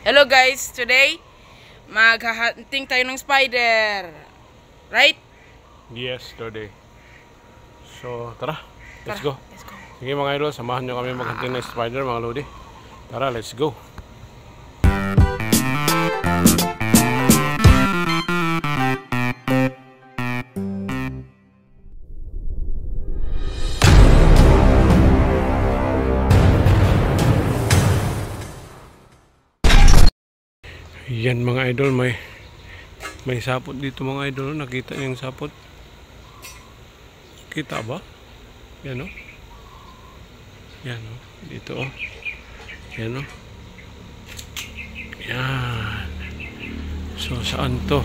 Hello guys, today maghahunting tayo ng spider. Right? Yes, today. So, tara. Let's go. Let's go. Sige mga idol, samahan nyo kami maghunting ng spider mga lodi. Tara, let's go. Yan mga idol, may sapot dito mga idol. Nakita niyo yung sapot? Kita ba? Yan o. Yan o. Dito o. Yan o. Yan. So saan to?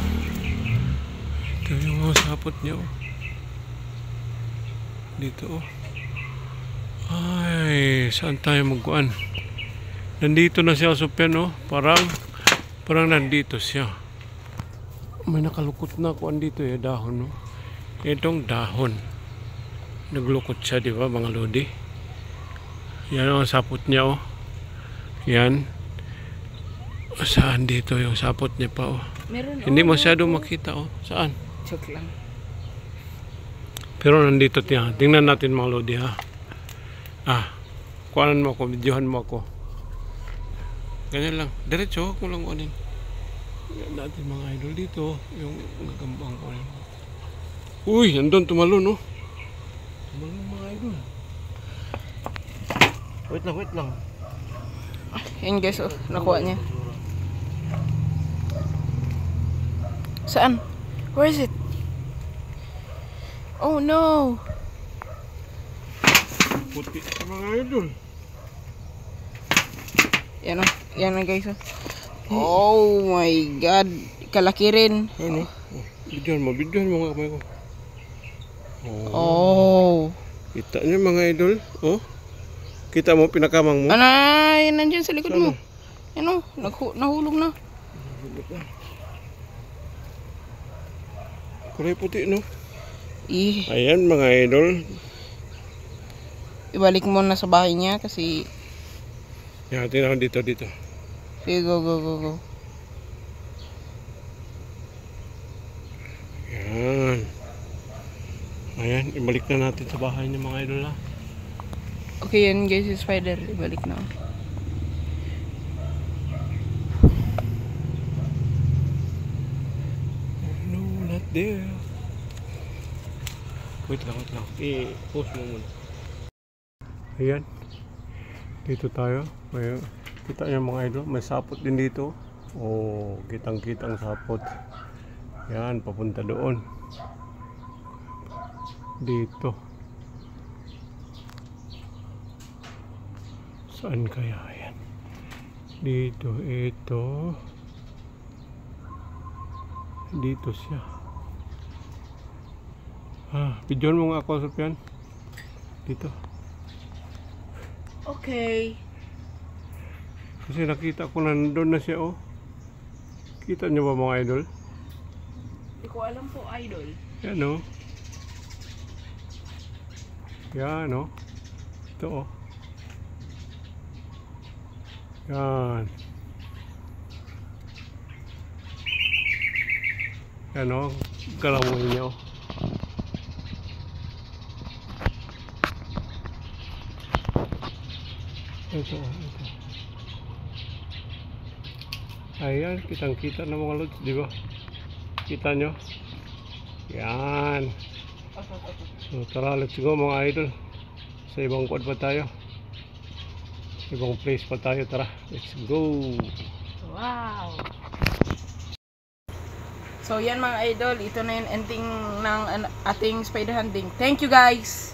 Ito yung mga sapot niya o. Dito o. Ay, saan tayo magkuhan? Nandito na siya Sopian o. Parang nandito siya. May nakalukot na kuan dito dahon no. Itong dahon. Naglukot siya, di ba mga lodi? Yan ang sapot niya oh. Yan. Saan dito yung sapot niya pa oh? Meron, hindi masyado makita oh. Saan? Joke lang. Pero nandito niya. Tingnan natin mga lodi ha. Kuanan mo ako, videohan mo ako. Ganyan lang. Diretso, kung lang kunin. Yan natin mga idol dito. Yung nagambang kunin. Uy, andun tumalon, no? Tumalon mga idol. Wait lang. Yan guys, oh, nakuha niya. Saan? Where is it? Oh no! Puti sa mga idol. Yan oh. Yan na guys. Oh my god. Kalaki rin. Ano? Videohan mo nga kamay ko. Oh. Kita niyo mga idol. Oh. Kita mo pinakamang mo. Anay, nandiyan sa likod mo. Yan oh. Nahulog na. Kulay puti no? Ayan mga idol. Ibalik mo na sa bahay niya kasi Yan, tingnan dito. sige, go. Yan. Ayan, ibalik na natin sa bahay niya mga idol ha. Okay yan guys, yung spider. Ibalik na. No, not there. Wait lang. I-post mo muna. Ayan. Dito tayo. Kita niyo mga idol. May sapot din dito. Oh, kitang-kitang sapot. Yan, papunta doon. Dito. Saan kaya yan? Dito, ito. Dito siya. Videoan mo nga ako, Sopian. Dito. Okay. Kasi nakita ko na nandun na siya oh. Kita niyo ba mga idol? Hindi ko alam po, idol. Yan oh. Yan oh. Ito oh. Yan. Yan oh. Kalamoy niya oh. Ito. Ayan, kitang-kita na mga lods, di ba? Kita nyo? Yan. So, tara, let's go mga idol. Sa ibang quad pa tayo. Ibang place pa tayo, tara. Let's go. Wow. So, yan mga idol. Ito na yung ending ng ating spider hunting. Thank you guys.